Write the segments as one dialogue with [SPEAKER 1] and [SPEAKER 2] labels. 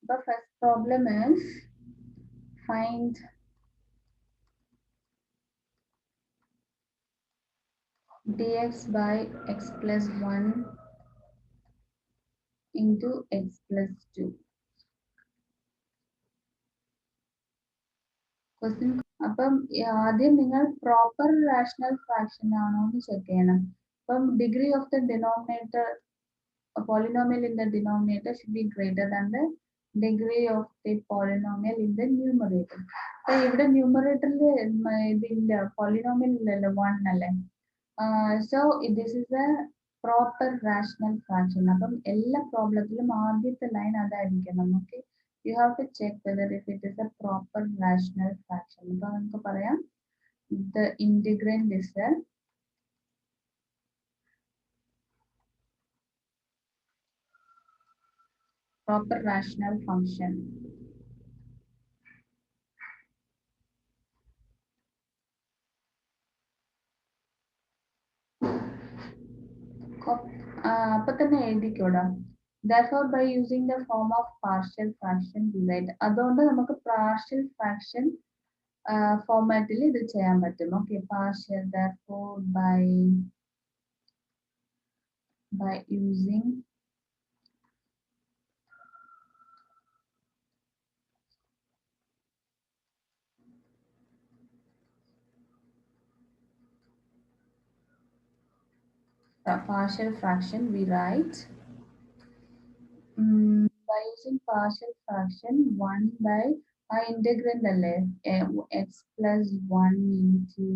[SPEAKER 1] The first problem is find dx by x plus 1 into x plus 2. Question. അപ്പം ആദ്യം നിങ്ങൾ proper rational fraction ആണോ എന്ന് check ചെയ്യണം. അപ്പം degree of the denominator polynomial in the denominator should be greater than the degree of the polynomial in the numerator. അപ്പോൾ ഇവിടെ ന്യൂമറേറ്ററിൽ ഇതിന്റെ polynomial ഇല്ലല്ലോ 1 അല്ലേ. So this is a proper rational fraction. അപ്പം എല്ലാ പ്രോബ്ലത്തിലും ആദ്യത്തെ ലൈൻ അതായിരിക്കണം. Okay, you have to check whether if it is a proper rational fraction. അപ്പോൾ നമുക്ക് പറയാം the integrand is a proper rational function. അപ്പൊ തന്നെ എഴുതിക്കോടാ. Therefore, by using the form of partial fraction divide, അതുകൊണ്ട് നമുക്ക് partial fraction ഫോർമാറ്റിൽ ഇത് ചെയ്യാൻ പറ്റും. Okay, partial. Therefore, by using partial fraction, we write by using partial fraction 1 by integrand അല്ലേ x plus 1 into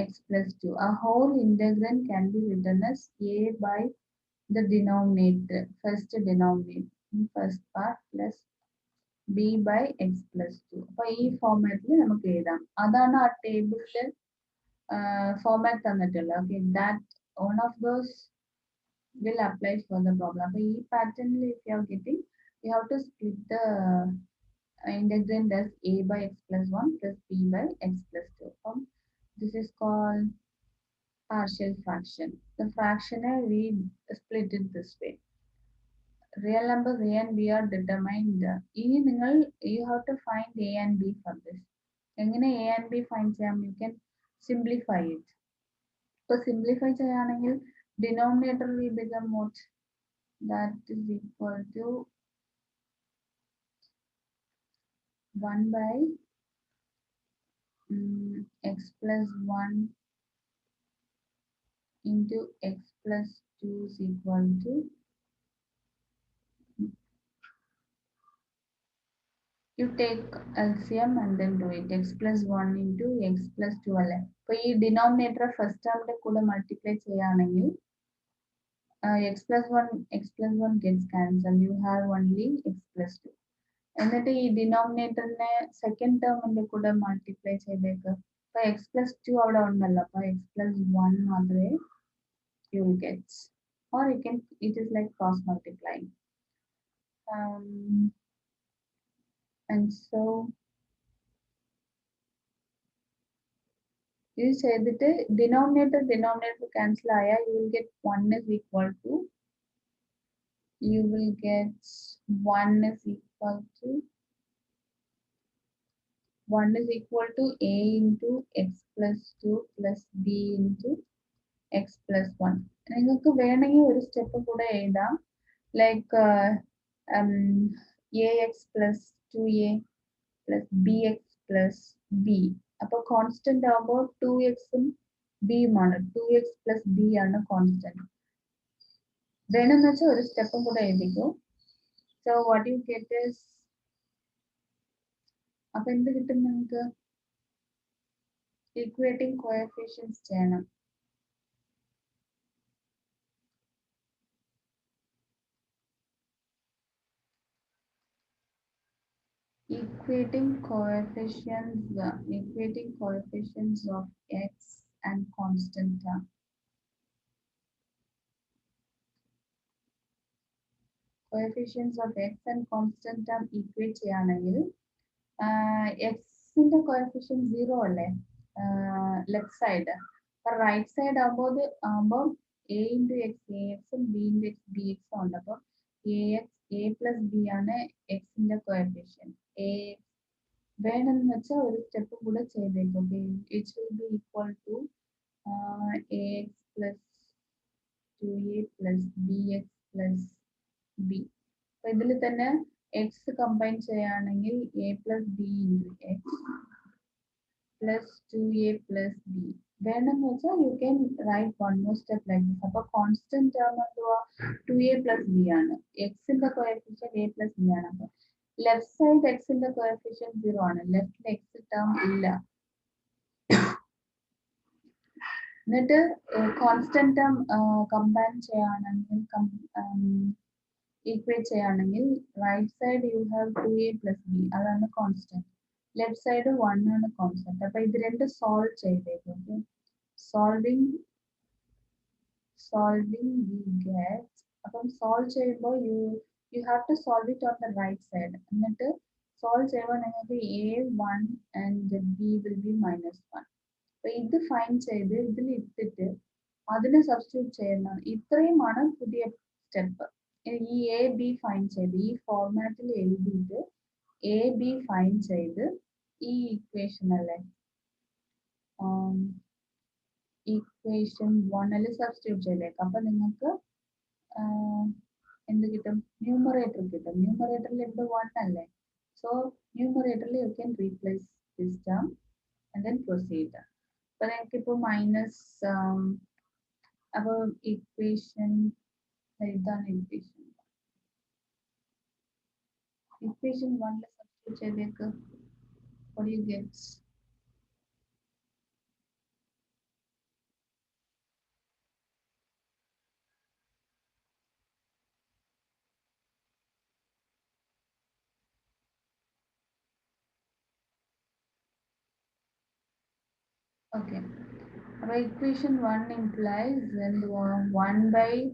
[SPEAKER 1] x plus 2. A whole integrand can be written as a by the denominator, first denominator, first part plus b by x plus 2. അപ്പോൾ ഈ ഫോർമാറ്റിൽ നമുക്ക് എഴുതാം. അതാണ് ആ ടേബിളിൽ format തന്നിട്ടുള്ളത്. Okay, that one of those will apply for the problem. അപ്പോൾ ഈ പാറ്റേണിൽ if you are getting, you have to split the integrand as a by x plus 1 plus b by x plus 2. അപ്പം this is called partial fraction. The fraction we split it this way. Real numbers a and b are determined. ഇനി നിങ്ങൾ you have to find a and b for this. എങ്ങനെ a and b find ചെയ്യാം? You can simplify it. So simplify ചെയ്യുകയാണെങ്കിൽ denominator will become what? That is equal to 1 by x plus 1 into x plus 2 is equal to you take LCM and then do it. X plus 1 into x plus 2 അല്ലേ. അപ്പോൾ ഈ denominator first ടേമിന്റെ കൂടെ multiply ചെയ്യുകയാണെങ്കിൽ x plus 1 gets cancelled. You have only x plus 2. എന്നിട്ട് ഈ ഡിനോമിനേറ്ററിനെ second ടേമിന്റെ കൂടെ multiply ചെയ്തേക്ക്. അപ്പോൾ x plus 2 അവിടെ ഉണ്ടല്ലോ. അപ്പോൾ x plus 1 മാത്രമേ you will get. Or you can, it is like cross multiplying. And so this ചെയ്തിട്ട് denominator cancel ആയാൽ you will get 1 is equal to a into x plus 2 plus b into x plus 1. നിങ്ങൾക്ക് വേണമെങ്കിൽ ഒരു step കൂടെ എഴുതാം, like ax plus 2a plus bx plus b. അപ്പോൾ constant ആകുമ്പോൾ 2x ഉം b ആണ്. 2x plus b ആണ് കോൺസ്റ്റന്റ്. വേണമെന്ന് വെച്ചാൽ ഒരു സ്റ്റെപ്പും കൂടെ എഴുതിക്കോ. So what you get is, അപ്പൊ എന്ത് കിട്ടും നിങ്ങൾക്ക്? ഈക്വേറ്റിംഗ് കോഎഫിഷ്യൻസ് ചെയ്യണം. Equating coefficients of x and constant term. Coefficients of x and constant term equate ചെയ്യാണെങ്കിൽ x ന്റെ coefficient 0 അല്ലേ ലെഫ്റ്റ് സൈഡ്. അപ്പൊ റൈറ്റ് സൈഡ് ആകുമ്പോൾ a into x ax ഉം b into x bx ഉണ്ട്. അപ്പോൾ ax a plus b ആണ് എക്സിന്റെ കോഎഫിഷ്യന്റ് a വേണമെന്ന് വെച്ചാൽ ഒരു സ്റ്റെപ്പ് കൂടെ ചെയ്തേക്കും. It will be equal to ax plus 2a plus bx plus b. അപ്പൊ ഇതിൽ തന്നെ എക്സ് കമ്പൈൻ ചെയ്യുകയാണെങ്കിൽ a plus b into x plus 2a plus b. വേണമെന്ന് വെച്ചാൽ you can write one more step like this. അപ്പൊ constant term എന്തുവാ 2a plus b ആണ്. എക്സിന്റെ കോഎഫിഷ്യന്റ് a പ്ലസ് b ആണ്. അപ്പൊ ലെഫ്റ്റ് സൈഡ് എക്സിന്റെ കോഎഫിഷ്യന്റ് 0 ആണ്. ലെഫ്റ്റിൽ എക്സ് ടേം ഇല്ല. എന്നിട്ട് കോൺസ്റ്റന്റ് ടേം കമ്പൈൻ ചെയ്യുകയാണെങ്കിൽ ഈക്വേറ്റ് ചെയ്യുകയാണെങ്കിൽ right side you have 2a plus b, അതാണ് കോൺസ്റ്റന്റ്. ലെഫ്റ്റ് സൈഡ് 1 ആണ് കോൺസ്റ്റന്റ്. അപ്പൊ ഇത് രണ്ട് സോൾവ് ചെയ്തേക്കും. സോൾവിങ് വി ഗെറ്റ്, അപ്പം സോൾവ് ചെയ്യുമ്പോൾ you have to solve it on the right side. എന്നിട്ട് സോൾവ് ചെയ്യുമ്പോൾ നിങ്ങൾക്ക് a1 and b will be -1. അപ്പൊ ഇത് ഫൈൻഡ് ചെയ്ത് ഇതിൽ ഇട്ടിട്ട് അതിനെ സബ്സ്റ്റിറ്റ്യൂട്ട് ചെയ്യുന്ന ഇത്രയുമാണ് പുതിയ സ്റ്റെപ്പ്. ഈ എ ബി ഫൈൻഡ് ചെയ്ത് ഈ ഫോർമാറ്റിൽ എഴുതിയിട്ട് എ ബി ഫൈൻഡ് ചെയ്ത് ഈ ഇക്വേഷൻ അല്ലേ ഇക്വേഷൻ 1 സബ്സ്റ്റിറ്റ്യൂട്ട് ചെയ്തേക്കാം. അപ്പൊ നിങ്ങൾക്ക് എന്ത് കിട്ടും? ന്യൂമറേറ്റർ കിട്ടും. ന്യൂമറേറ്ററിൽ ഇവിടെ 1 അല്ലേ, സോ ന്യൂമറേറ്ററിൽ you can replace this term and then proceed. അപ്പൊ നിങ്ങൾക്ക് ഇപ്പോൾ മൈനസ്, അപ്പോൾ ഇക്വേഷൻ ഇതാണ് ഇക്വേഷൻ 1 സബ്സ്റ്റിറ്റ്യൂട്ട് ചെയ്തേക്ക്. what do you get? Okay, our equation 1 implies then 1 by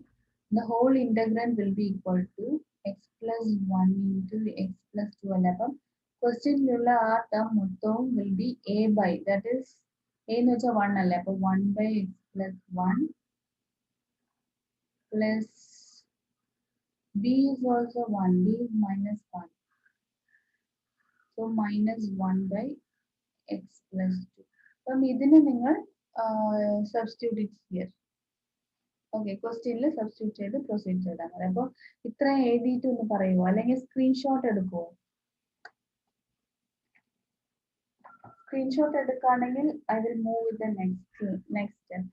[SPEAKER 1] the whole integrand will be equal to x plus 1 into x plus 12. അപ്പം ക്വസ്റ്റ്യനിലുള്ള ആ term മൊത്തവും will be a by, that is a എന്ന് വെച്ചാൽ 1 അല്ലേ, അപ്പൊ 1 by x plus 1 plus b is also 1, b is -1, so -1 by x plus 2. അപ്പം ഇതിനെ നിങ്ങൾ സബ്സ്റ്റിറ്റ്യൂട്ട് ഹിയർ. ഓക്കെ, ക്വസ്റ്റ്യനിൽ സബ്സ്റ്റിറ്റ്യൂട്ട് ചെയ്ത് പ്രൊസീഡ് ചെയ്താൽ മതി. അപ്പോൾ ഇത്ര എഴുതിയിട്ട് ഒന്ന് പറയുമോ, അല്ലെങ്കിൽ സ്ക്രീൻഷോട്ട് എടുക്കുമോ? സ്ക്രീൻഷോട്ട് എടുക്കുകയാണെങ്കിൽ I will move with the next step.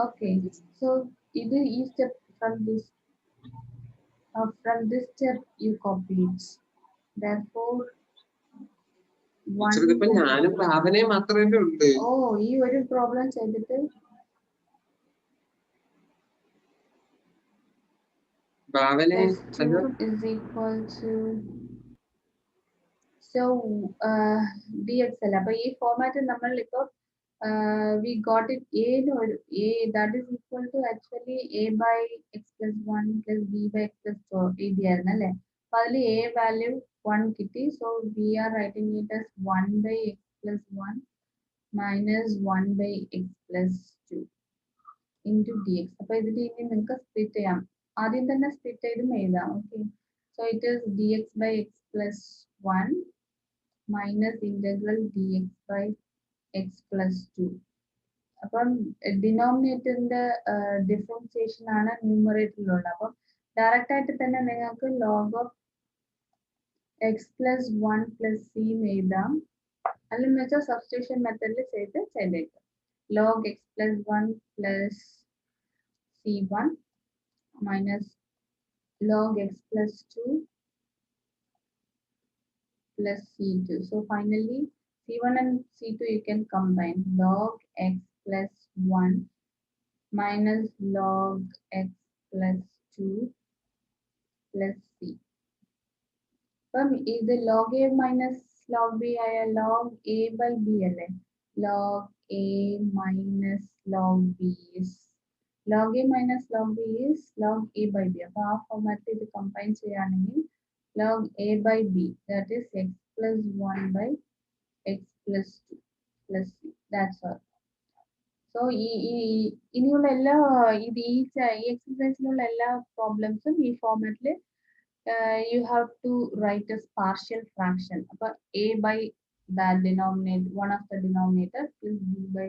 [SPEAKER 1] Okay, so either ഈ step from this step you copy it. Therefore,
[SPEAKER 2] ഞാനും ഭാവനയും മാത്രമേ ഉണ്ട്.
[SPEAKER 1] ഈ ഒരു പ്രോബ്ലം ചെയ്തിട്ട്
[SPEAKER 2] ഭാവന
[SPEAKER 1] is equal to so dx അല്ല. അപ്പൊ ഈ ഫോർമാറ്റ് നമ്മൾ ഇപ്പോൾ we got it a that is equal to actually a by x plus 1 plus b by x plus 2 എഴുതിയായിരുന്നു അല്ലേ. അപ്പൊ അതിൽ a വാല്യൂ 1 കിട്ടി. So we are writing it as 1 by x plus 1 minus 1 by x plus 2 into dx. അപ്പൊ ഇതിൽ ഇനി നിങ്ങൾക്ക് split ചെയ്യാം. ആദ്യം തന്നെ സ്പ്ലിറ്റ് ചെയ്തും എഴുതാം. Okay, so it is dx by x plus 1 minus integral dx by x plus 2. അപ്പം ഡിനോമിനേറ്ററിന്റെ ഡിഫറൻസിയേഷൻ ആണ് ന്യൂമറേറ്ററിലുള്ളത്. അപ്പം ഡയറക്റ്റ് ആയിട്ട് തന്നെ നിങ്ങൾക്ക് log of x plus 1 plus c എഴുതാം. അല്ലെങ്കിൽ വെച്ചാൽ സബ്സ്റ്റിറ്റ്യൂഷൻ മെത്തേഡിൽ ചെയ്തേക്കാം. log x plus 1 plus c1 minus log x plus 2 plus c2. So finally c1 and c2 you can combine. Log x plus 1 minus log x plus 2 plus c. അപ്പം ഇത് log a minus log b ആയ log a by b അല്ലേ? log a minus log b is log a minus log b is log a by b. അപ്പോൾ ആ ഫോമാറ്റിൽ ഇത് combine ചെയ്യുകയാണെങ്കിൽ log a by b, that is x plus 1 by x plus 2 plus c. That's all. So ഇനിയുള്ള എല്ലാ ഇത് ഈ എക്സസൈസിലുള്ള എല്ലാ പ്രോബ്ലംസും ഈ ഫോമാറ്റിൽ you have to write as partial fraction. അപ്പോൾ a by that denominator, one of the denominator plus b by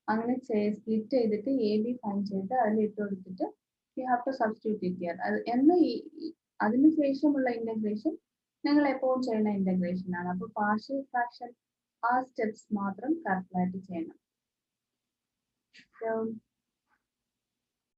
[SPEAKER 1] അങ്ങനെ split ചെയ്തിട്ട് A B find ചെയ്ത് അതിൽ ഇട്ട് കൊടുത്തിട്ട് you have to substitute it here. അതിന് ശേഷമുള്ള ഇന്റഗ്രേഷൻ നിങ്ങൾ എപ്പോഴും ചെയ്യുന്ന ഇന്റഗ്രേഷൻ ആണ്. അപ്പോൾ പാർഷ്യൽ ഫ്രാക്ഷൻ ആ സ്റ്റെപ്സ് മാത്രം കാൽക്കുലേറ്റ് ചെയ്യണം. So